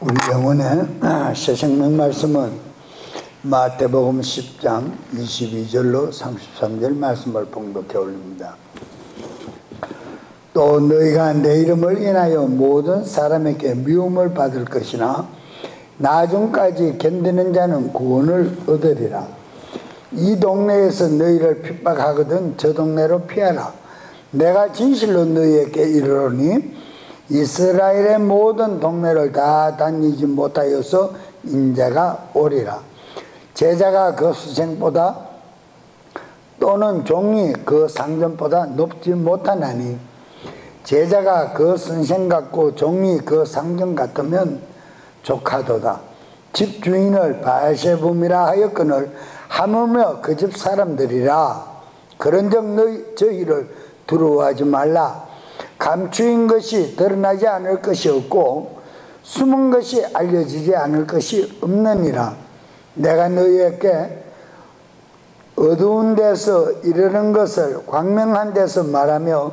우리 영혼의 새 생명 말씀은 마태복음 10장 22절로 33절 말씀을 봉독해 올립니다. 또 너희가 내 이름을 인하여 모든 사람에게 미움을 받을 것이나 나중까지 견디는 자는 구원을 얻으리라. 이 동네에서 너희를 핍박하거든 저 동네로 피하라. 내가 진실로 너희에게 이르노니 이스라엘의 모든 동네를 다 다니지 못하여서 인자가 오리라. 제자가 그 수생보다 또는 종이 그 상전보다 높지 못하나니 제자가 그 선생 같고 종이 그 상전 같으면 조카도다. 집 주인을 바알세붐이라 하였거늘 하물며 그 집 사람들이라. 그런즉 너희 저희를 두려워하지 말라. 감추인 것이 드러나지 않을 것이 없고 숨은 것이 알려지지 않을 것이 없느니라. 내가 너희에게 어두운 데서 이르는 것을 광명한 데서 말하며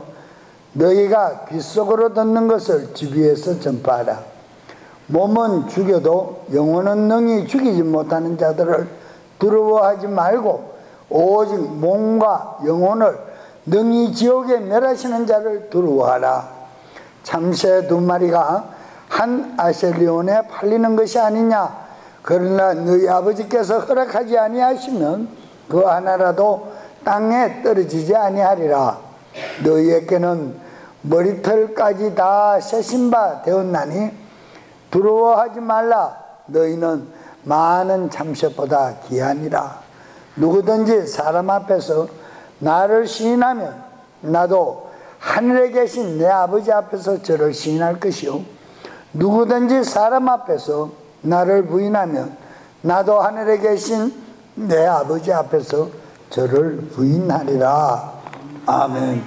너희가 귓속으로 듣는 것을 집 위에서 전파하라. 몸은 죽여도 영혼은 능히 죽이지 못하는 자들을 두려워하지 말고 오직 몸과 영혼을 능히 지옥에 멸하시는 자를 두려워하라. 참새 2마리가 한 아셀리온에 팔리는 것이 아니냐. 그러나 너희 아버지께서 허락하지 아니하시면 그 하나라도 땅에 떨어지지 아니하리라. 너희에게는 머리털까지 다 세신 바 되었나니 두려워하지 말라. 너희는 많은 참새보다 귀하니라. 누구든지 사람 앞에서 나를 시인하면 나도 하늘에 계신 내 아버지 앞에서 저를 시인할 것이요 누구든지 사람 앞에서 나를 부인하면 나도 하늘에 계신 내 아버지 앞에서 저를 부인하리라. 아멘.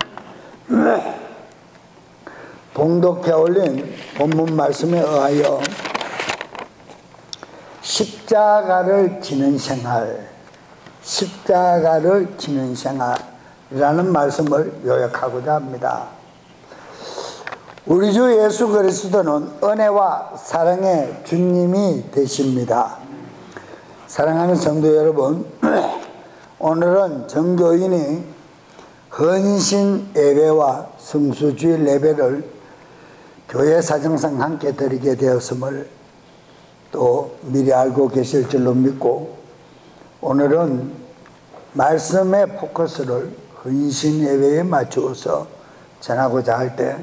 봉독해 올린 본문 말씀에 의하여 십자가를 지는 생활, 십자가를 지는 생활이라는 말씀을 요약하고자 합니다. 우리 주 예수 그리스도는 은혜와 사랑의 주님이 되십니다. 사랑하는 성도 여러분, 오늘은 정교인이 헌신 예배와 성수주일 예배를 교회 사정상 함께 드리게 되었음을 또 미리 알고 계실 줄로 믿고, 오늘은 말씀의 포커스를 헌신 예배에 맞추어서 전하고자 할 때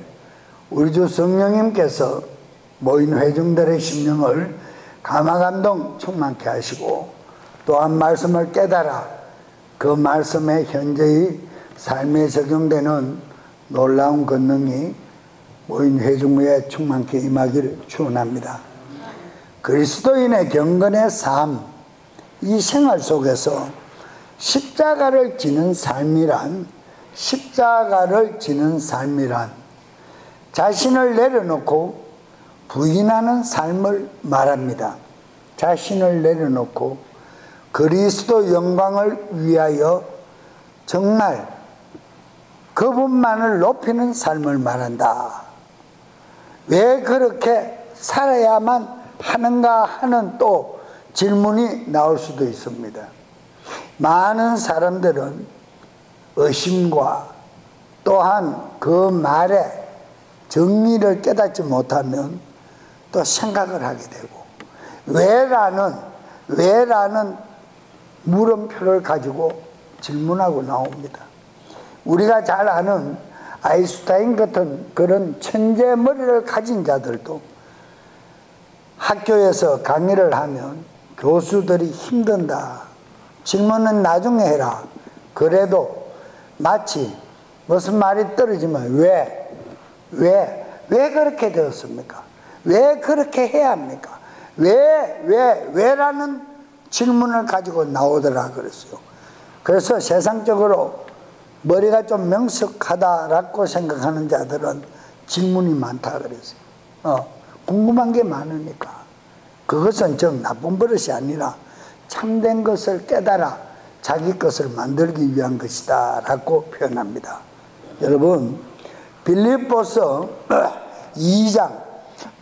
우리 주 성령님께서 모인 회중들의 심령을 감화감동 충만케 하시고 또한 말씀을 깨달아 그 말씀에 현재의 삶에 적용되는 놀라운 권능이 모인 회중에 충만케 임하기를 축원합니다. 그리스도인의 경건의 삶, 이 생활 속에서 십자가를 지는 삶이란 자신을 내려놓고 부인하는 삶을 말합니다. 자신을 내려놓고 그리스도 영광을 위하여 정말 그분만을 높이는 삶을 말한다. 왜 그렇게 살아야만 하는가 하는 또 질문이 나올 수도 있습니다. 많은 사람들은 의심과 또한 그 말에 정리를 깨닫지 못하면 또 생각을 하게 되고 왜라는 물음표를 가지고 질문하고 나옵니다. 우리가 잘 아는 아인슈타인 같은 그런 천재 머리를 가진 자들도 학교에서 강의를 하면 교수들이 힘든다, 질문은 나중에 해라, 그래도 마치 무슨 말이 떨어지면 왜 그렇게 되었습니까? 왜 그렇게 해야 합니까? 왜라는 질문을 가지고 나오더라 그랬어요. 그래서 세상적으로 머리가 좀 명석하다라고 생각하는 자들은 질문이 많다 그랬어요. 궁금한 게 많으니까. 그것은 정 나쁜 버릇이 아니라 참된 것을 깨달아 자기 것을 만들기 위한 것이다 라고 표현합니다. 여러분, 빌립보서 2장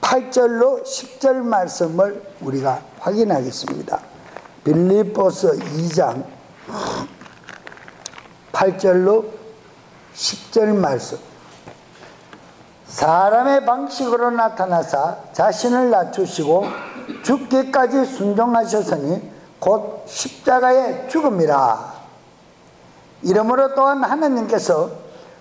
8절로 10절 말씀을 우리가 확인하겠습니다. 빌립보서 2장 8절로 10절 말씀. 사람의 방식으로 나타나사 자신을 낮추시고 죽기까지 순종하셨으니 곧 십자가의 죽음이라. 이러므로 또한 하나님께서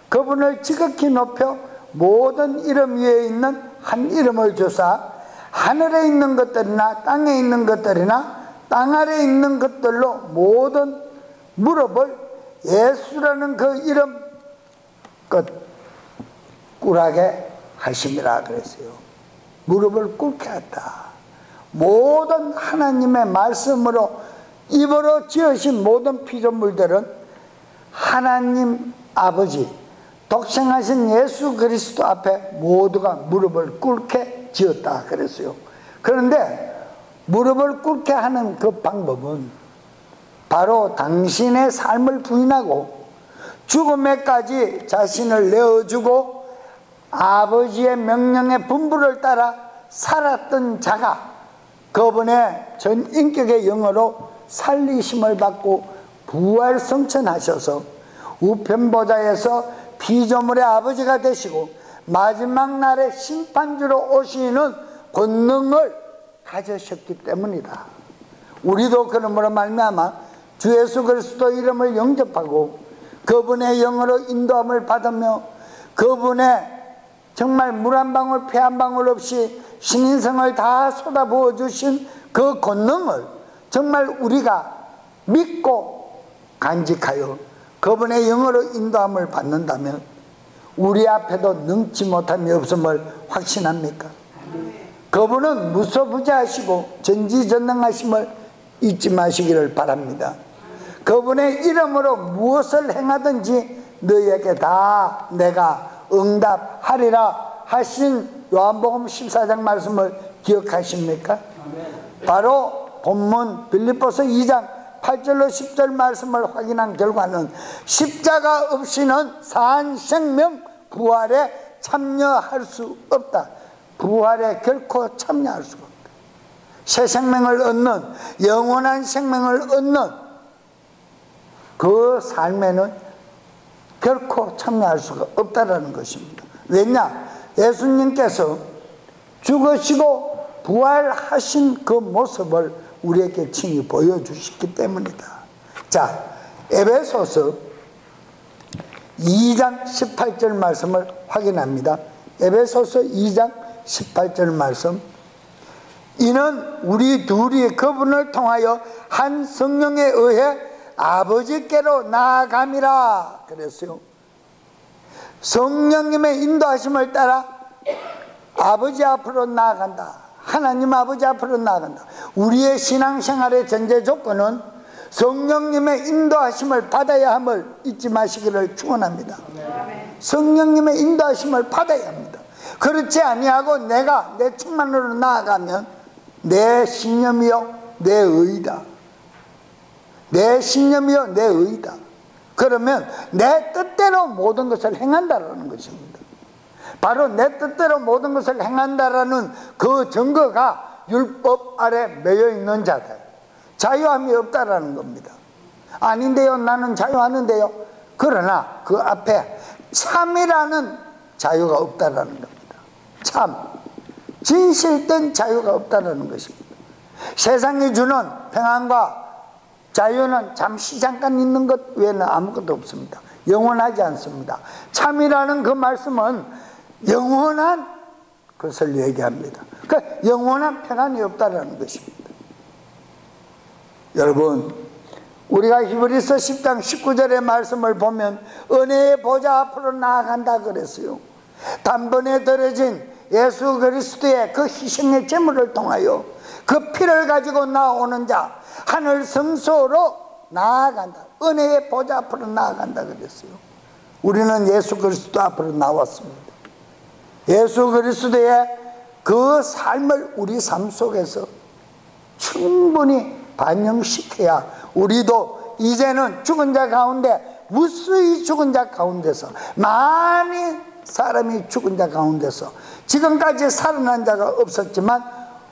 그분을 지극히 높여 모든 이름 위에 있는 한 이름을 주사 하늘에 있는 것들이나 땅에 있는 것들이나 땅 아래에 있는 것들로 모든 무릎을 예수라는 그 이름 끝 꿇게 하심이라 그랬어요. 무릎을 꿇게 했다. 모든 하나님의 말씀으로 입으로 지으신 모든 피조물들은 하나님 아버지 독생하신 예수 그리스도 앞에 모두가 무릎을 꿇게 지었다 그랬어요. 그런데 무릎을 꿇게 하는 그 방법은 바로 당신의 삶을 부인하고 죽음에까지 자신을 내어주고 아버지의 명령의 분부를 따라 살았던 자가 그분의 전 인격의 영으로 살리심을 받고 부활성천하셔서 우편보좌에서 피조물의 아버지가 되시고 마지막 날에 심판주로 오시는 권능을 가지셨기 때문이다. 우리도 그러므로 말미암아 주 예수 그리스도 이름을 영접하고 그분의 영으로 인도함을 받으며 그분의 정말 물 한 방울 피 한 방울 없이 신인성을 다 쏟아부어 주신 그 권능을 정말 우리가 믿고 간직하여 그분의 영으로 인도함을 받는다면 우리 앞에도 능치 못함이 없음을 확신합니까? 그분은 무소부재하시고 전지전능하심을 잊지 마시기를 바랍니다. 그분의 이름으로 무엇을 행하든지 너희에게 다 내가 응답하리라 하신 요한복음 14장 말씀을 기억하십니까? 바로 본문 빌립보서 2장 8절로 10절 말씀을 확인한 결과는 십자가 없이는 산 생명 부활에 참여할 수 없다. 부활에 결코 참여할 수가 없다. 새 생명을 얻는 영원한 생명을 얻는 그 삶에는 결코 참여할 수가 없다는 것입니다. 왜냐? 예수님께서 죽으시고 부활하신 그 모습을 우리에게 친히 보여주셨기 때문이다. 자, 에베소서 2장 18절 말씀을 확인합니다. 에베소서 2장 18절 말씀. 이는 우리 둘이 그분을 통하여 한 성령에 의해 아버지께로 나아감이라 그랬어요. 성령님의 인도하심을 따라 아버지 앞으로 나아간다. 하나님 아버지 앞으로 나아간다. 우리의 신앙생활의 전제 조건은 성령님의 인도하심을 받아야 함을 잊지 마시기를 축원합니다. 성령님의 인도하심을 받아야 합니다. 그렇지 아니하고 내가 내 충만으로 나아가면 내 신념이요 내 의다. 내 신념이요 내 의다. 그러면 내 뜻대로 모든 것을 행한다라는 것입니다. 바로 내 뜻대로 모든 것을 행한다라는 그 증거가 율법 아래 매여 있는 자들, 자유함이 없다라는 겁니다. 아닌데요, 나는 자유하는데요. 그러나 그 앞에 참이라는 자유가 없다라는 겁니다. 참, 진실된 자유가 없다라는 것입니다. 세상이 주는 평안과 자유는 잠시 잠깐 있는 것 외에는 아무것도 없습니다. 영원하지 않습니다. 참이라는 그 말씀은 영원한 것을 얘기합니다. 그러니까 영원한 평안이 없다는 것입니다. 여러분, 우리가 히브리서 10장 19절의 말씀을 보면 은혜의 보좌 앞으로 나아간다 그랬어요. 단번에 들어진 예수 그리스도의 그 희생의 제물을 통하여 그 피를 가지고 나오는 자 하늘 성소로 나아간다. 은혜의 보좌 앞으로 나아간다 그랬어요. 우리는 예수 그리스도 앞으로 나왔습니다. 예수 그리스도의 그 삶을 우리 삶 속에서 충분히 반영시켜야 우리도 이제는 죽은 자 가운데 무수히 죽은 자 가운데서 많이 사람이 죽은 자 가운데서 지금까지 살아난 자가 없었지만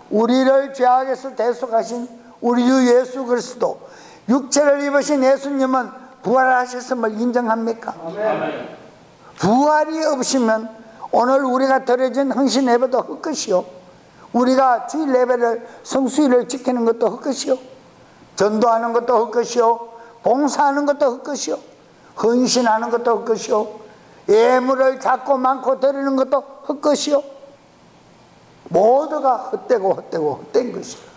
우리를 죄악에서 대속하신 우리 주 예수 그리스도, 육체를 입으신 예수님은 부활하셨음을 인정합니까? 아멘. 부활이 없으면 오늘 우리가 드려진 헌신 예배도 헛것이요, 우리가 주일 예배를 성수일을 지키는 것도 헛것이요, 전도하는 것도 헛것이요, 봉사하는 것도 헛것이요, 헌신하는 것도 헛것이요, 예물을 작고 많고 드리는 것도 헛것이요, 모두가 헛되고 헛된 것이다.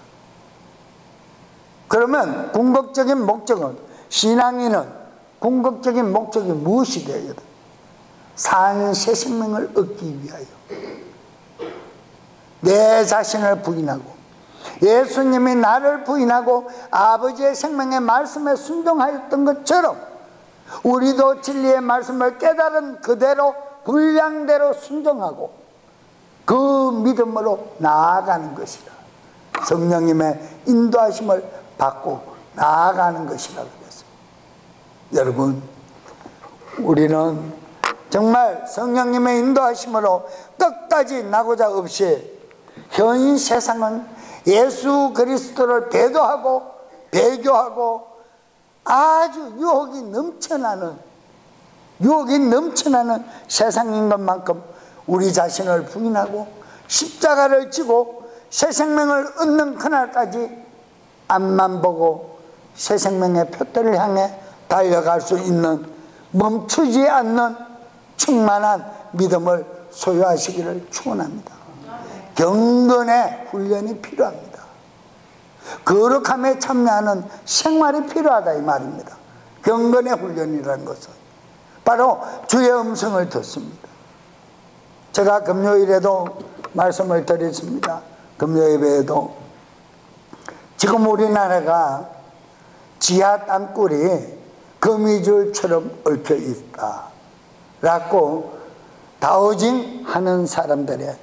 그러면 궁극적인 목적은, 신앙인은 궁극적인 목적이 무엇이 되어야 돼? 산 새 생명을 얻기 위하여 내 자신을 부인하고 예수님이 나를 부인하고 아버지의 생명의 말씀에 순종하였던 것처럼 우리도 진리의 말씀을 깨달은 그대로 분량대로 순종하고 그 믿음으로 나아가는 것이라. 성령님의 인도하심을 받고 나아가는 것이라 그랬어요. 여러분, 우리는 정말 성령님의 인도하심으로 끝까지 나고자 없이 현 세상은 예수 그리스도를 배도하고 배교하고 아주 유혹이 넘쳐나는 세상인 것만큼 우리 자신을 부인하고 십자가를 지고 새 생명을 얻는 그날까지 앞만 보고 새 생명의 표대를 향해 달려갈 수 있는 멈추지 않는 충만한 믿음을 소유하시기를 축원합니다. 경건의 훈련이 필요합니다. 거룩함에 참여하는 생활이 필요하다 이 말입니다. 경건의 훈련이라는 것은 바로 주의 음성을 듣습니다. 제가 금요일에도 말씀을 드렸습니다. 금요일에도 지금 우리나라가 지하 땅굴이 거미줄처럼 얽혀 있다 라고 다우징 하는 사람들의,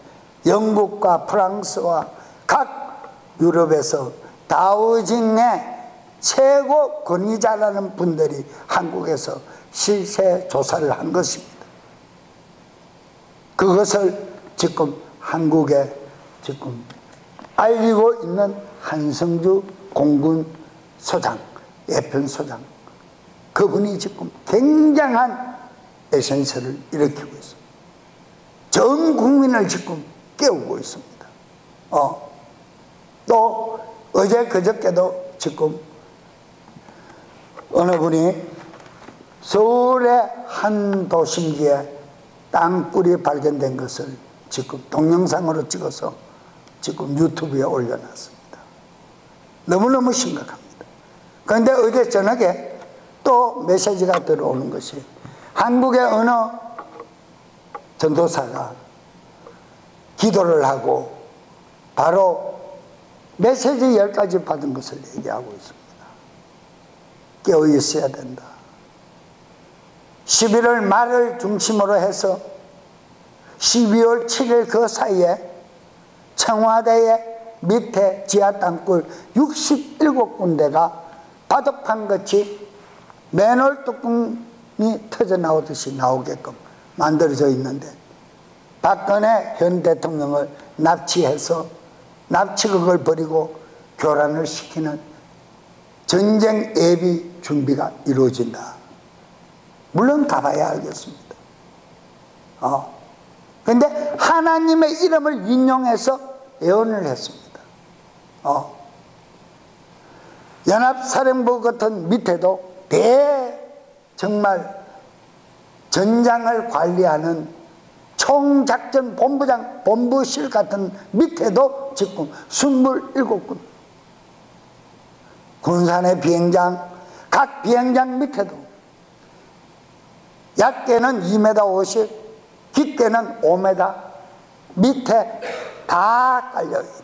영국과 프랑스와 각 유럽에서 다우징의 최고 권위자라는 분들이 한국에서 실세 조사를 한 것입니다. 그것을 지금 한국에 지금 알리고 있는 한성주 공군 소장, 예편 소장, 그분이 지금 굉장한 에센스를 일으키고 있습니다. 전 국민을 지금 깨우고 있습니다. 또 어제 그저께도 지금 어느 분이 서울의 한 도심지에 땅굴이 발견된 것을 지금 동영상으로 찍어서 지금 유튜브에 올려놨습니다. 너무너무 심각합니다. 그런데 어제 저녁에 또 메시지가 들어오는 것이, 한국의 어느 전도사가 기도를 하고 바로 메시지 10가지 받은 것을 얘기하고 있습니다. 깨어 있어야 된다. 11월 말을 중심으로 해서 12월 7일 그 사이에 청와대의 밑에 지하 땅굴 67군데가 바둑판같이 맨홀 뚜껑이 터져 나오듯이 나오게끔 만들어져 있는데, 박근혜 현 대통령을 납치해서 납치극을 벌이고 교란을 시키는 전쟁 예비 준비가 이루어진다. 물론 가봐야 알겠습니다. 그런데 하나님의 이름을 인용해서 예언을 했습니다. 연합사령부 같은 밑에도 정말 전장을 관리하는 총작전 본부장, 본부실 같은 밑에도 지금 27군, 군산의 비행장, 각 비행장 밑에도 얕게는 2m 50, 깊게는 5m 밑에 다 깔려있다.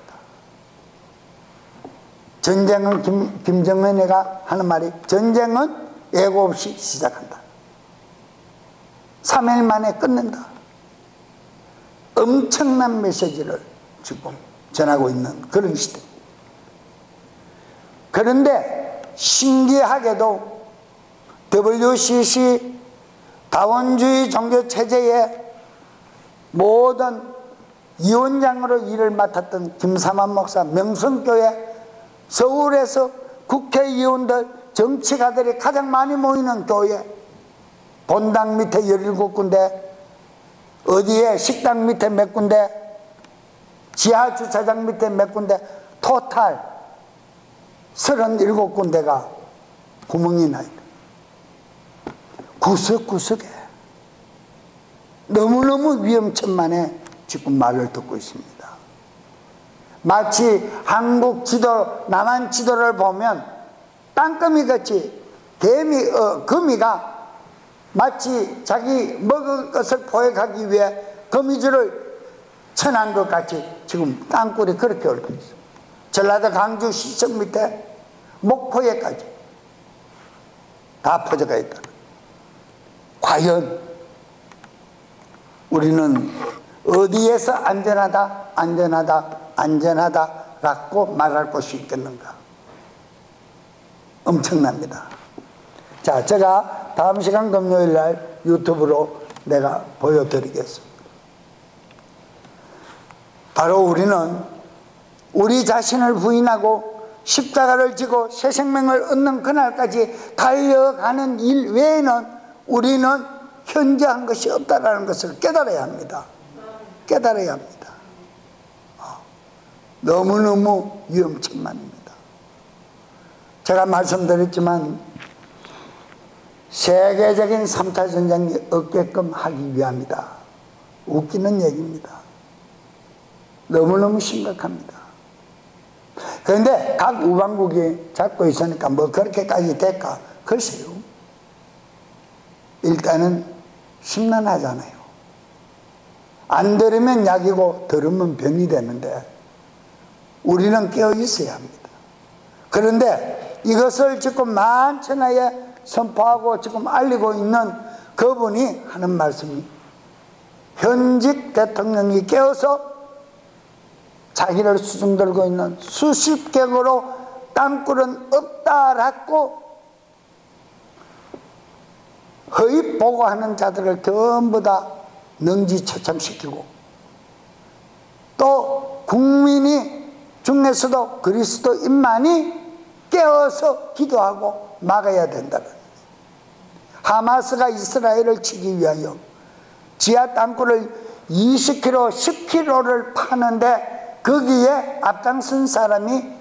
전쟁은 김정은이가 하는 말이, 전쟁은 예고 없이 시작한다. 3일 만에 끝낸다. 엄청난 메시지를 지금 전하고 있는 그런 시대. 그런데 신기하게도 WCC 다원주의 종교체제의 모든 위원장으로 일을 맡았던 김삼환 목사, 명성교회, 서울에서 국회의원들, 정치가들이 가장 많이 모이는 교회, 본당 밑에 17군데, 어디에 식당 밑에 몇 군데, 지하 주차장 밑에 몇 군데, 토탈 37군데가 구멍이 나 있다. 구석구석에 너무너무 위험천만해 지금 말을 듣고 있습니다. 마치 한국 지도, 남한 지도를 보면 땅거미같이 거미가 마치 자기 먹을 것을 포획하기 위해 거미줄을 쳐난 것 같이 지금 땅굴이 그렇게 얽혀 있어요. 전라도 강주 시청 밑에 목포에까지 다 퍼져가 있다. 과연 우리는 어디에서 안전하다, 안전하다, 안전하다라고 말할 것이 있겠는가? 엄청납니다. 자, 제가 다음 시간 금요일 날 유튜브로 내가 보여드리겠습니다. 바로 우리는 우리 자신을 부인하고 십자가를 지고 새 생명을 얻는 그날까지 달려가는 일 외에는 우리는 현저한 것이 없다라는 것을 깨달아야 합니다. 깨달아야 합니다. 너무너무 위험천만입니다. 제가 말씀드렸지만 세계적인 3차 전쟁이 없게끔 하기 위함이다. 웃기는 얘기입니다. 너무너무 심각합니다. 그런데 각 우방국이 잡고 있으니까 뭐 그렇게까지 될까? 글쎄요. 일단은 심란하잖아요. 안 들으면 약이고 들으면 병이 되는데 우리는 깨어 있어야 합니다. 그런데 이것을 지금 만천하에 선포하고 지금 알리고 있는 그분이 하는 말씀이, 현직 대통령이 깨어서 자기를 수중 들고 있는 수십 객으로 땅굴은 없다라고 허위 보고하는 자들을 전부 다 능지처참시키고, 또 국민이 중에서도 그리스도인만이 깨어서 기도하고 막아야 된다는, 하마스가 이스라엘을 치기 위하여 지하 땅굴을 20km, 10km를 파는데 거기에 앞장선 사람이,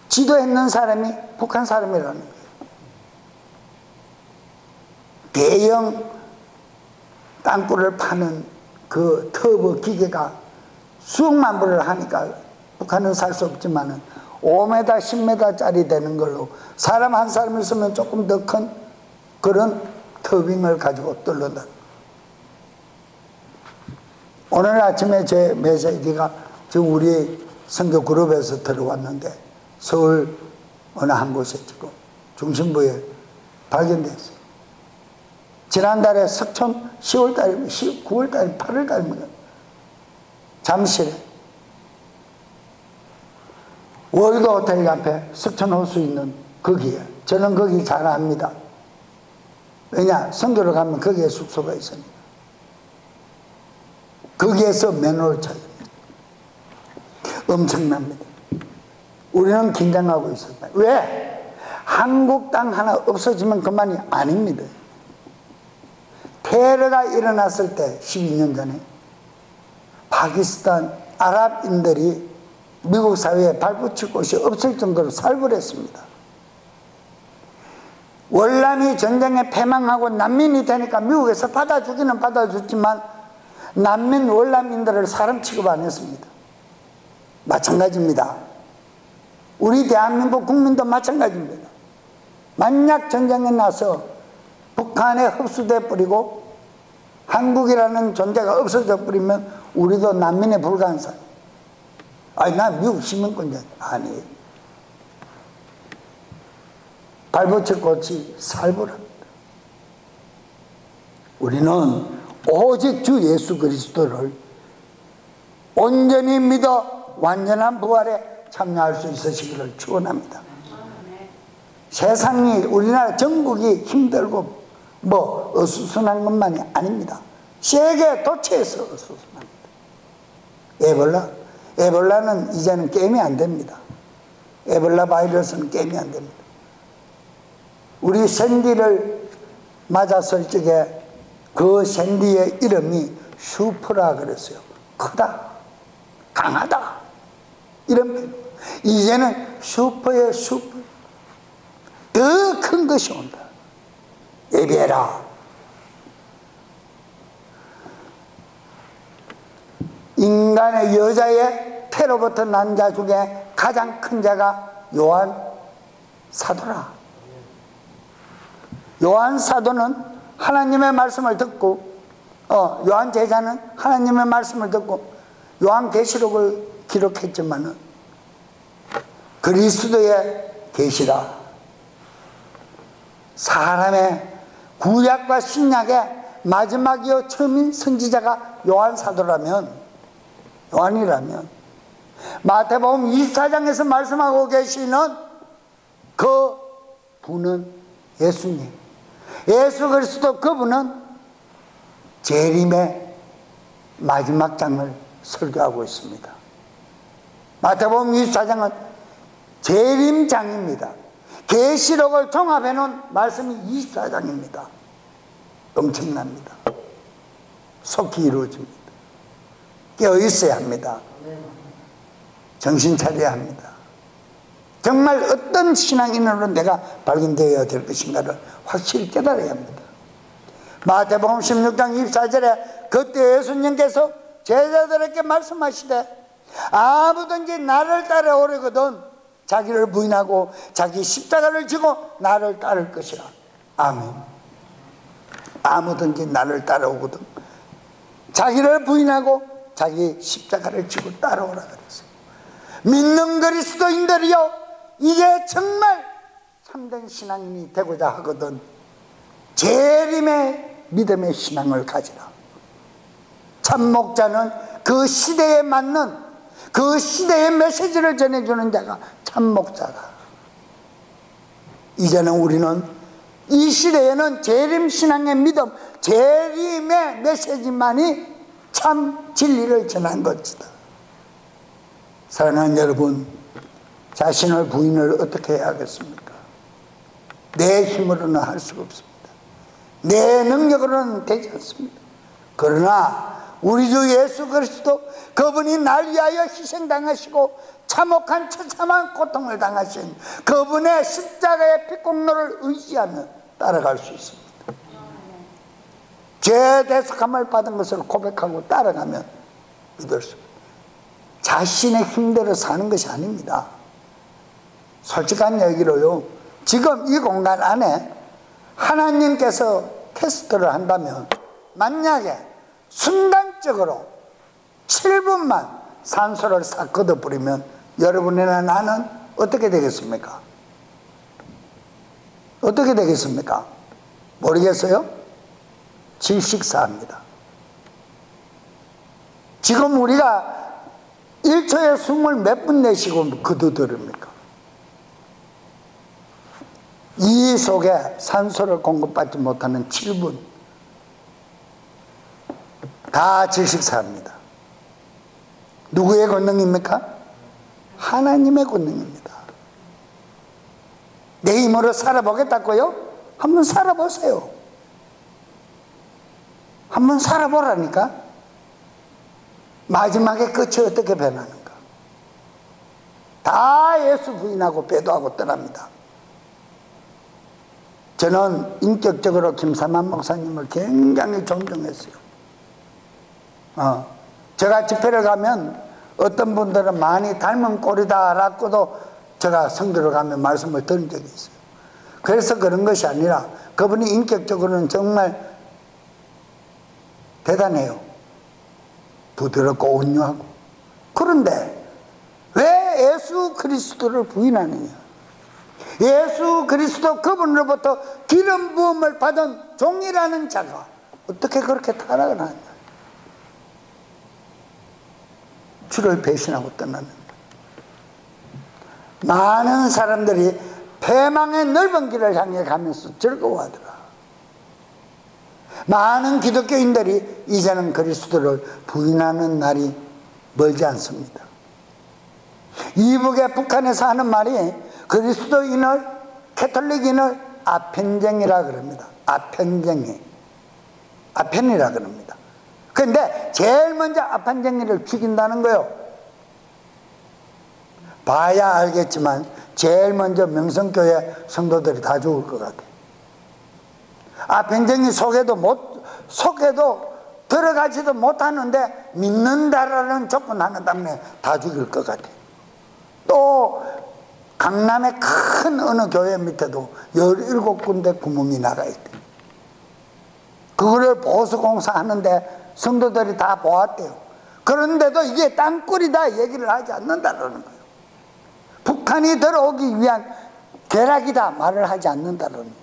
지도했는 사람이 북한 사람이라는 거예요. 대형 땅굴을 파는 그 터보 기계가 수억만 불을 하니까 북한은 살 수 없지만은 5m, 10m짜리 되는 걸로 사람 한 사람을 쓰면 조금 더 큰 그런 터빙을 가지고 뚫는다. 오늘 아침에 제 메시지가 지금 우리 선교 그룹에서 들어왔는데 서울 어느 한 곳에 지금 중심부에 발견됐어요. 지난달에 석촌 10월달이면 9월달, 8월달이면 잠실에 월드 호텔 앞에 석촌 호수 있는 거기에, 저는 거기 잘 압니다. 왜냐, 선교를 가면 거기에 숙소가 있으니까. 거기에서 맨홀을 찾습니다. 엄청납니다. 우리는 긴장하고 있었다. 왜? 한국 땅 하나 없어지면 그만이 아닙니다. 테러가 일어났을 때 12년 전에 파키스탄 아랍인들이 미국 사회에 발붙일 곳이 없을 정도로 살벌했습니다. 월남이 전쟁에 패망하고 난민이 되니까 미국에서 받아주기는 받아줬지만 난민 월남인들을 사람 취급 안 했습니다. 마찬가지입니다. 우리 대한민국 국민도 마찬가지입니다. 만약 전쟁에 나서 북한에 흡수돼 버리고 한국이라는 존재가 없어져 버리면 우리도 난민에 불과한 사람. 아니, 난 미국 시민권자 아니에요. 발붙일 곳이 살벌합니다. 우리는 오직 주 예수 그리스도를 온전히 믿어 완전한 부활에 참여할 수 있으시기를 축원합니다. 세상이, 우리나라 전국이 힘들고 뭐 어수선한 것만이 아닙니다. 세계 도처에서 수습합니다. 에볼라는 이제는 게임이 안 됩니다. 에볼라 바이러스는 게임이 안 됩니다. 우리 샌디를 맞았을 적에 그 샌디의 이름이 슈퍼라 그랬어요. 크다, 강하다, 이런 표현. 이제는 슈퍼의 슈퍼, 더 큰 것이 온다. 예비해라. 인간의 여자의 태로부터 난 자 중에 가장 큰 자가 요한 사도라. 요한 사도는 하나님의 말씀을 듣고, 요한 제자는 하나님의 말씀을 듣고 요한 계시록을 기록했지만은 그리스도의 계시라, 사람의 구약과 신약의 마지막이요 처음인 선지자가 요한 사도라면, 요한이라면 마태복음 24장에서 말씀하고 계시는 그 분은 예수님, 예수 그리스도, 그분은 재림의 마지막 장을 설교하고 있습니다. 마태복음 24장은 재림장입니다. 계시록을 종합해 놓은 말씀이 24장입니다. 엄청납니다. 속히 이루어집니다. 깨어 있어야 합니다. 정신 차려야 합니다. 정말 어떤 신앙인으로 내가 발견되어야 될 것인가를 확실히 깨달아야 합니다. 마태복음 16장 24절에 그때 예수님께서 제자들에게 말씀하시되 아무든지 나를 따라오려거든 자기를 부인하고 자기 십자가를 지고 나를 따를 것이라. 아멘. 아무든지 나를 따라오거든 자기를 부인하고 자기 십자가를 지고 따라오라 그랬어요. 믿는 그리스도인들이여, 이게 정말 참된 신앙인이 되고자 하거든 재림의 믿음의 신앙을 가지라. 참 목자는 그 시대에 맞는, 그 시대의 메시지를 전해주는 자가 참 목자다. 이제는 우리는 이 시대에는 재림신앙의 믿음, 재림의 메시지만이 참 진리를 전한 것이다. 사랑하는 여러분, 자신을 부인을 어떻게 해야 하겠습니까? 내 힘으로는 할 수가 없습니다. 내 능력으로는 되지 않습니다. 그러나 우리 주 예수 그리스도, 그분이 날 위하여 희생당하시고 참혹한 처참한 고통을 당하신 그분의 십자가의 피공로를 의지하며 따라갈 수 있습니다. 죄 대속함을 받은 것을 고백하고 따라가면 믿을 수 있습니다. 자신의 힘대로 사는 것이 아닙니다. 솔직한 얘기로요, 지금 이 공간 안에 하나님께서 테스트를 한다면 만약에 순간적으로 7분만 산소를 싹 걷어버리면 여러분이나 나는 어떻게 되겠습니까? 어떻게 되겠습니까? 모르겠어요? 질식사합니다. 지금 우리가 1초에 숨을 몇 분 내쉬고 거두들입니까? 이 속에 산소를 공급받지 못하는 7분 다 질식사합니다. 누구의 권능입니까? 하나님의 권능입니다. 내 힘으로 살아보겠다고요? 한번 살아보세요. 한번 살아보라니까. 마지막에 끝이 어떻게 변하는가? 다 예수 부인하고 배도하고 떠납니다. 저는 인격적으로 김삼환 목사님을 굉장히 존경했어요. 제가 집회를 가면 어떤 분들은 많이 닮은 꼴이다라고도 제가 성도를 가면 말씀을 드린 적이 있어요. 그래서 그런 것이 아니라 그분이 인격적으로는 정말 대단해요. 부드럽고 온유하고. 그런데 왜 예수 그리스도를 부인하느냐? 예수 그리스도 그분으로부터 기름 부음을 받은 종이라는 자가 어떻게 그렇게 타락을 하느냐? 주를 배신하고 떠나는 많은 사람들이 패망의 넓은 길을 향해 가면서 즐거워하더라. 많은 기독교인들이 이제는 그리스도를 부인하는 날이 멀지 않습니다. 이북의 북한에서 하는 말이 그리스도인을, 캐톨릭인을 아펜쟁이라 그럽니다. 아펜쟁이, 아펜이라 그럽니다. 그런데 제일 먼저 아펜쟁이를 죽인다는 거예요. 봐야 알겠지만 제일 먼저 명성교회 성도들이 다 죽을 것 같아요. 아펜쟁이 속에도 들어가지도 못하는데 믿는다라는 조건 하나 때문에 다 죽일 것 같아요. 또 강남의 큰 어느 교회 밑에도 17군데 구멍이 나가 있대요. 그거를 보수공사 하는데 성도들이 다 보았대요. 그런데도 이게 땅굴이다 얘기를 하지 않는다라는 거예요. 북한이 들어오기 위한 계략이다 말을 하지 않는다라는 거예요.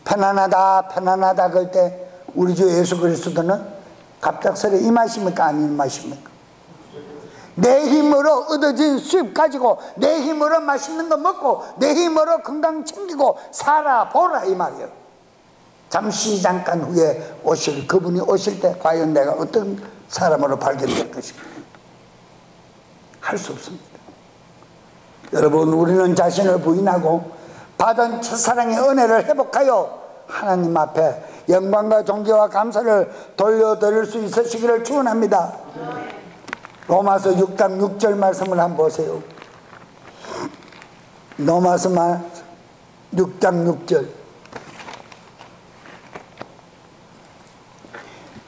편안하다 편안하다 그럴 때 우리 주 예수 그리스도는 갑작스레 임하십니까 안 임하십니까? 내 힘으로 얻어진 수입 가지고 내 힘으로 맛있는 거 먹고 내 힘으로 건강 챙기고 살아보라 이 말이에요. 잠시 잠깐 후에 그분이 오실 때 과연 내가 어떤 사람으로 발견될 것인가 할 수 없습니다. 여러분, 우리는 자신을 부인하고 받은 첫사랑의 은혜를 회복하여 하나님 앞에 영광과 존귀와 감사를 돌려드릴 수 있으시기를 축원합니다. 로마서 6장 6절 말씀을 한번 보세요. 로마서 6장 6절.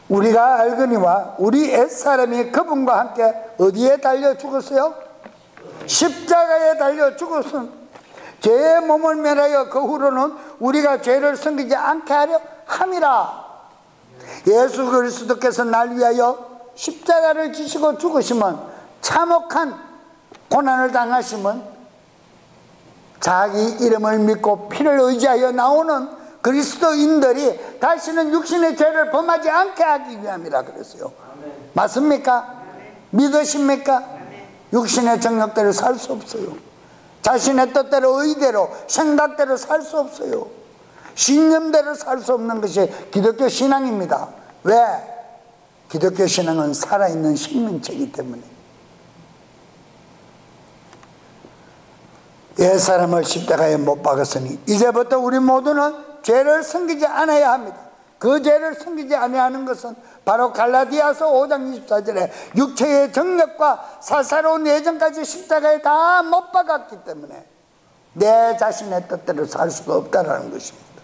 우리가 알거니와 우리 옛사람이 그분과 함께 어디에 달려 죽었어요? 십자가에 달려 죽었음. 죄의 몸을 멸하여 그 후로는 우리가 죄를 섬기지 않게 하려 함이라. 예수 그리스도께서 날 위하여 십자가를 지시고 죽으시면 참혹한 고난을 당하시면 자기 이름을 믿고 피를 의지하여 나오는 그리스도인들이 다시는 육신의 죄를 범하지 않게 하기 위함이라 그랬어요. 맞습니까? 믿으십니까? 육신의 정욕대로 살 수 없어요. 자신의 뜻대로 의대로 생각대로 살 수 없어요. 신념대로 살 수 없는 것이 기독교 신앙입니다. 왜? 기독교 신앙은 살아있는 생명체이기 때문에. 옛사람을 십자가에 못 박았으니 이제부터 우리 모두는 죄를 섬기지 않아야 합니다. 그 죄를 섬기지 아니하는 것은 바로 갈라디아서 5장 24절에 육체의 정력과 사사로운 예정까지 십자가에 다 못 박았기 때문에 내 자신의 뜻대로 살 수가 없다는 것입니다.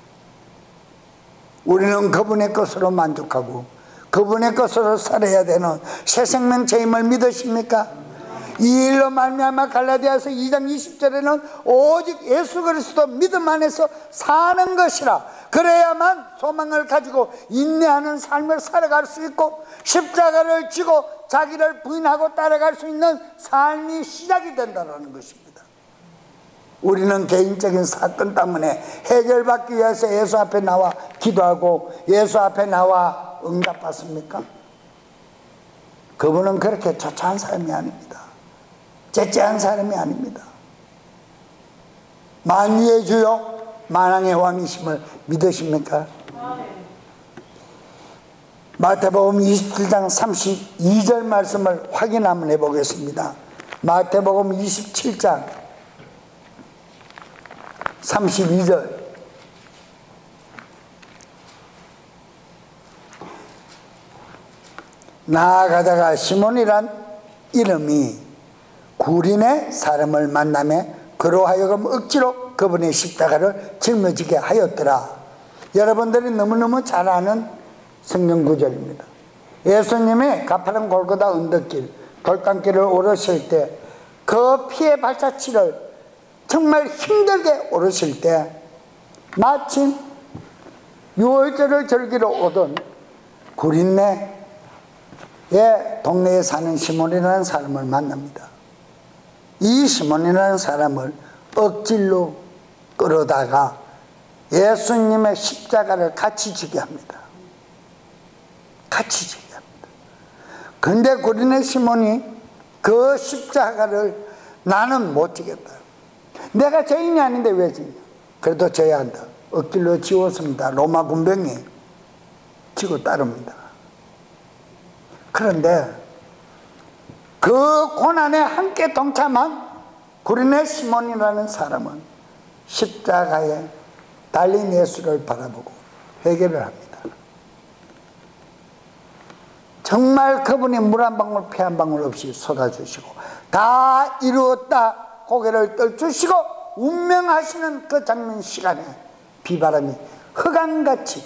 우리는 그분의 것으로 만족하고 그분의 것으로 살아야 되는 새 생명체임을 믿으십니까? 이 일로 말미암아 갈라디아서 2장 20절에는 오직 예수 그리스도 믿음 안에서 사는 것이라. 그래야만 소망을 가지고 인내하는 삶을 살아갈 수 있고 십자가를 지고 자기를 부인하고 따라갈 수 있는 삶이 시작이 된다는 것입니다. 우리는 개인적인 사건 때문에 해결받기 위해서 예수 앞에 나와 기도하고 예수 앞에 나와 응답받습니까? 그분은 그렇게 초췌한 사람이 아닙니다. 째째한 사람이 아닙니다. 만유의 주요 만왕의 왕이심을 믿으십니까? 마태복음 27장 32절 말씀을 확인 한번 해보겠습니다. 마태복음 27장 32절. 나아가다가 시몬이란 이름이 구린의 사람을 만나며 그로 하여금 억지로 그분의 십자가를 짊어지게 하였더라. 여러분들이 너무너무 잘 아는 성경 구절입니다. 예수님이 가파른 골고다 언덕길 돌강길을 오르실 때 그 피의 발자취를 정말 힘들게 오르실 때 마침 유월절을 즐기러 오던 구린네의 동네에 사는 시몬이라는 사람을 만납니다. 이 시몬이라는 사람을 억질로 끌어다가 예수님의 십자가를 같이 지게 합니다. 같이 지게 합니다. 근데 구린의 시몬이 그 십자가를 나는 못 지겠다. 내가 죄인이 아닌데 왜 지냐? 그래도 져야 한다. 억질로 지웠습니다. 로마 군병이 지고 따릅니다. 그런데 그 고난에 함께 동참한 구레네 시몬이라는 사람은 십자가에 달린 예수를 바라보고 회개를 합니다. 정말 그분이 물 한 방울 피 한 방울 없이 쏟아주시고 다 이루었다 고개를 떨주시고 운명하시는 그 장면 시간에 비바람이 흑암같이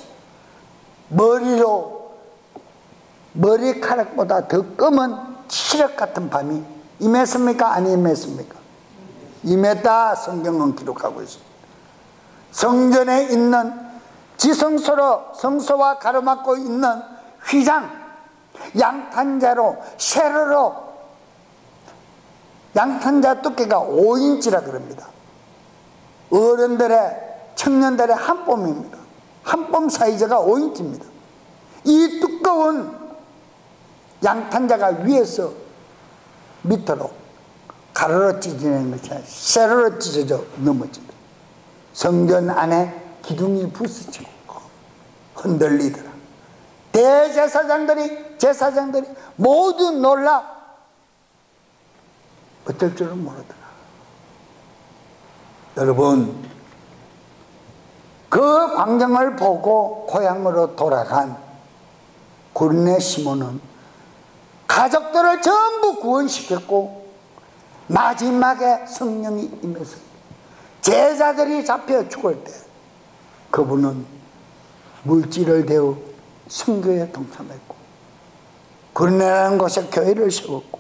머리카락보다 더 검은 칠흑 같은 밤이 임했습니까? 안 임했습니까? 임했다 성경은 기록하고 있습니다. 성전에 있는 지성소로 성소와 가로막고 있는 휘장 양탄자로 세로로 양탄자 두께가 5인치라 그럽니다. 어른들의 청년들의 한 뼘입니다. 한 뼘 사이즈가 5인치입니다. 이 두꺼운 양탄자가 위에서 밑으로 가로로 찢어지는 것이 아니라 세로로 찢어져 넘어집니다. 성전 안에 기둥이 부서지고 흔들리더라. 제사장들이 모두 놀라 어쩔 줄을 모르더라. 여러분, 그 광경을 보고 고향으로 돌아간 구레네 시몬은 가족들을 전부 구원시켰고 마지막에 성령이 임해서 제자들이 잡혀 죽을 때 그분은 물질을 대우 선교에 동참했고 구레네라는 곳에 교회를 세웠고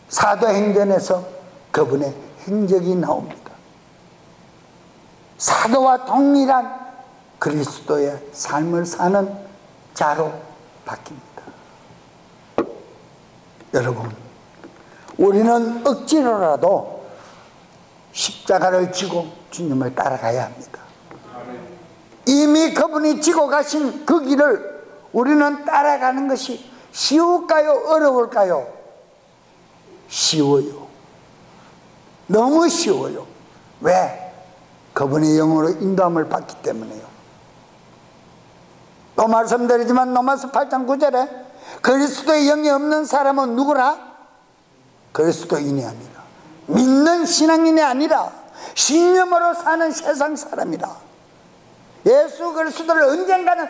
사도행전에서 그분의 행적이 나옵니다. 사도와 동일한 그리스도의 삶을 사는 자로 바뀝니다. 여러분, 우리는 억지로라도 십자가를 지고 주님을 따라가야 합니다. 이미 그분이 지고 가신 그 길을 우리는 따라가는 것이 쉬울까요? 어려울까요? 쉬워요. 너무 쉬워요. 왜? 그분의 영으로 인도함을 받기 때문에요. 또 말씀드리지만 로마서 8장 9절에 그리스도의 영이 없는 사람은 누구라? 그리스도인이 아니라 믿는 신앙인이 아니라 신념으로 사는 세상 사람이라. 예수 그리스도를 언젠가는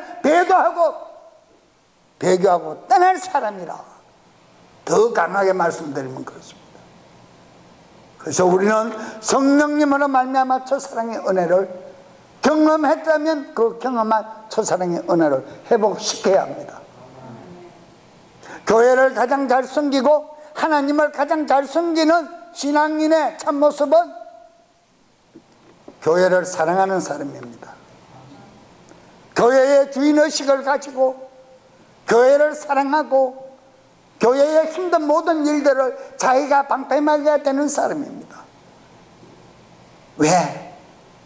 배교하고 떠날 사람이라. 더 강하게 말씀드리면 그렇습니다. 그래서 우리는 성령님으로 말미암아 첫사랑의 은혜를 경험했다면 그 경험한 첫사랑의 은혜를 회복시켜야 합니다. 교회를 가장 잘 섬기고 하나님을 가장 잘 섬기는 신앙인의 참모습은 교회를 사랑하는 사람입니다. 교회의 주인의식을 가지고 교회를 사랑하고 교회의 힘든 모든 일들을 자기가 방패막이가 되는 사람입니다. 왜?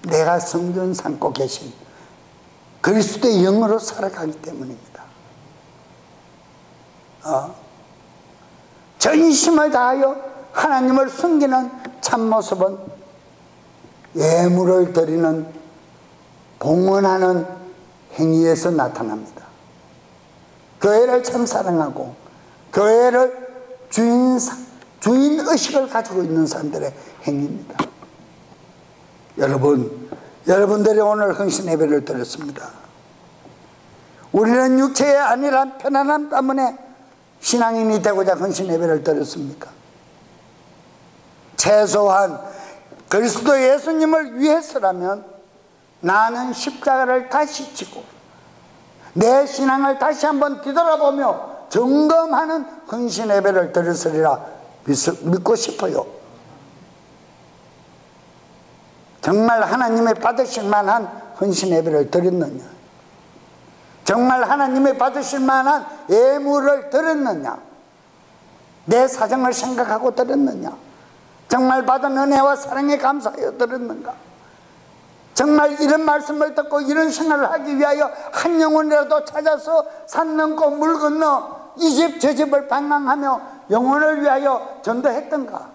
내가 성전 삼고 계신 그리스도의 영으로 살아가기 때문입니다. 전심을 다하여 하나님을 섬기는 참모습은 예물을 드리는 봉헌하는 행위에서 나타납니다. 교회를 참 사랑하고 교회를 주인의식을 가지고 있는 사람들의 행위입니다. 여러분들이 오늘 헌신 예배를 드렸습니다. 우리는 육체의 안일한 편안함 때문에 신앙인이 되고자 헌신 예배를 드렸습니까? 최소한 그리스도 예수님을 위해서라면 나는 십자가를 다시 지고 내 신앙을 다시 한번 뒤돌아보며 점검하는 헌신 예배를 드렸으리라 믿고 싶어요. 정말 하나님의 받으실 만한 헌신 예배를 드렸느냐? 정말 하나님의 받으실 만한 예물을 드렸느냐? 내 사정을 생각하고 드렸느냐? 정말 받은 은혜와 사랑에 감사하여 드렸는가? 정말 이런 말씀을 듣고 이런 생활을 하기 위하여 한 영혼이라도 찾아서 산 넘고 물 건너 이 집 저 집을 방랑하며 영혼을 위하여 전도했던가?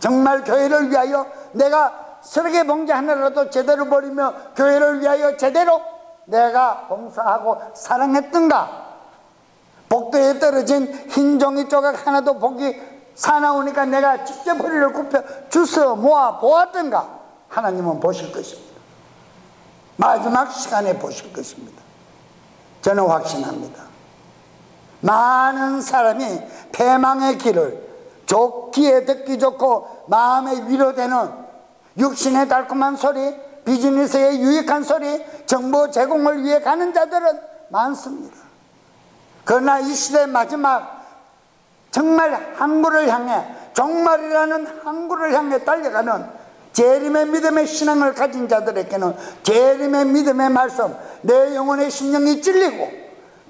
정말 교회를 위하여 내가 쓰레기 봉지 하나라도 제대로 버리며 교회를 위하여 제대로 내가 봉사하고 사랑했던가? 복도에 떨어진 흰 종이 조각 하나도 보기 사나우니까 내가 직접 허리를 굽혀 주워 모아 보았던가? 하나님은 보실 것입니다. 마지막 시간에 보실 것입니다. 저는 확신합니다. 많은 사람이 패망의 길을 귀에 듣기 좋고 마음에 위로되는 육신의 달콤한 소리, 비즈니스의 유익한 소리, 정보 제공을 위해 가는 자들은 많습니다. 그러나 이 시대의 마지막 정말 항구를 향해, 종말이라는 항구를 향해 달려가는 재림의 믿음의 신앙을 가진 자들에게는 재림의 믿음의 말씀, 내 영혼의 심령이 찔리고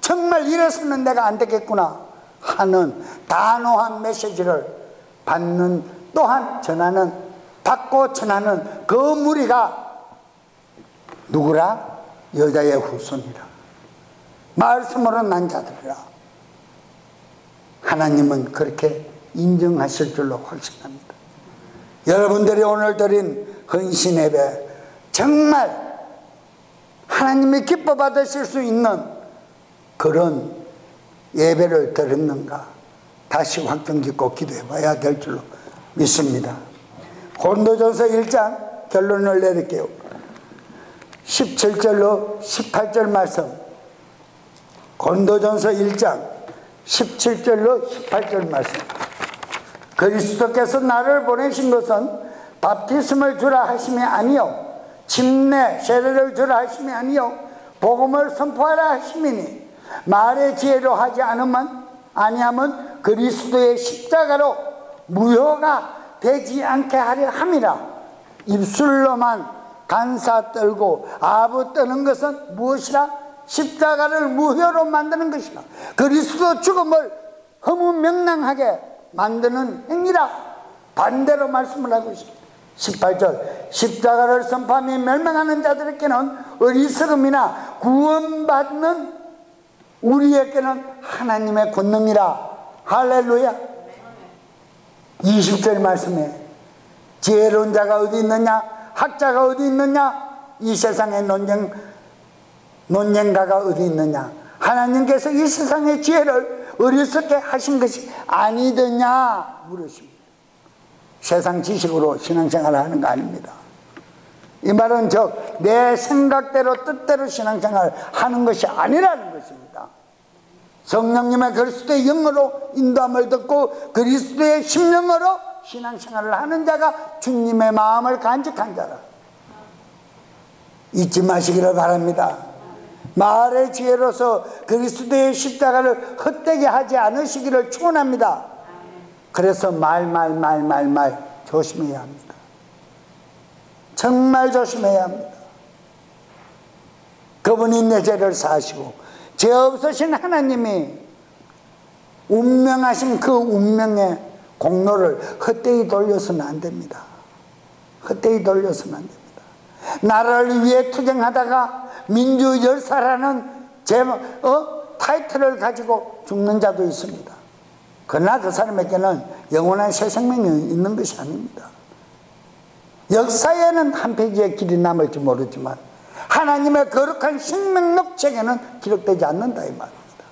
정말 이래서는 내가 안 되겠구나 하는 단호한 메시지를 받는, 또한 전하는, 받고 전하는 그 무리가 누구라? 여자의 후손이라, 말씀으로 난 자들이라. 하나님은 그렇게 인정하실 줄로 확신합니다. 여러분들이 오늘 드린 헌신 예배, 정말 하나님이 기뻐 받으실 수 있는 그런 예배를 드렸는가 다시 확정짓고 기도해 봐야 될 줄로 믿습니다. 고린도전서 1장 결론을 내릴게요. 17절로 18절 말씀, 고린도전서 1장 17절로 18절 말씀. 그리스도께서 나를 보내신 것은 바티즘을 주라 하심이 아니요 침례 세례를 주라 하심이 아니요 복음을 선포하라 하심이니, 말의 지혜로 하지 아니하면 그리스도의 십자가로 무효가 되지 않게 하려 함이라. 입술로만 간사 떨고 아부 떠는 것은 무엇이라? 십자가를 무효로 만드는 것이라. 그리스도 죽음을 허무맹랑하게 만드는 행위라. 반대로 말씀을 하고 있습니다. 18절, 십자가를 선포하며 멸망하는 자들에게는 어리석음이나 구원받는 우리에게는 하나님의 권능이라. 할렐루야. 20절 말씀에 지혜로운 자가 어디 있느냐, 학자가 어디 있느냐, 이 세상의 논쟁가가 어디 있느냐. 하나님께서 이 세상의 지혜를 어리석게 하신 것이 아니더냐 물으십니다. 세상 지식으로 신앙생활을 하는 거 아닙니다. 이 말은 즉 내 생각대로 뜻대로 신앙생활을 하는 것이 아니라는 것입니다. 성령님의 그리스도의 영으로 인도함을 듣고 그리스도의 심령으로 신앙생활을 하는 자가 주님의 마음을 간직한 자라. 잊지 마시기를 바랍니다. 말의 지혜로서 그리스도의 십자가를 헛되게 하지 않으시기를 축원합니다. 그래서 말 조심해야 합니다. 정말 조심해야 합니다. 그분이 내 죄를 사하시고 죄 없으신 하나님이 운명하신 그 운명의 공로를 헛되이 돌려서는 안 됩니다. 헛되이 돌려서는 안 됩니다. 나라를 위해 투쟁하다가 민주열사라는 타이틀을 가지고 죽는 자도 있습니다. 그러나 그 사람에게는 영원한 새 생명이 있는 것이 아닙니다. 역사에는 한 페이지의 길이 남을지 모르지만 하나님의 거룩한 생명록 책에는 기록되지 않는다 이 말입니다.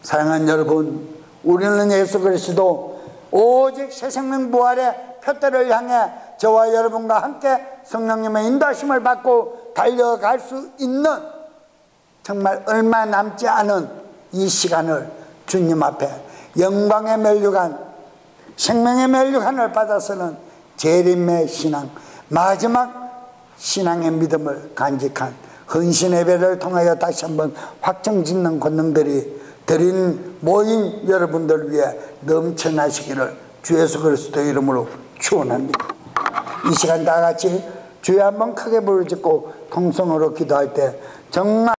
사랑하는 여러분, 우리는 예수 그리스도 오직 새 생명 부활의 표대를 향해 저와 여러분과 함께 성령님의 인도하심을 받고 달려갈 수 있는 정말 얼마 남지 않은 이 시간을 주님 앞에 영광의 면류관, 생명의 면류관을 받아서는 재림의 신앙, 마지막 신앙의 믿음을 간직한 헌신 예배를 통하여 다시 한번 확정짓는 권능들이 드린 모인 여러분들 위해 넘쳐나시기를 주 예수 그리스도의 이름으로 축원합니다. 이 시간 다 같이 주여 한번 크게 부르짖고 통성으로 기도할 때 정말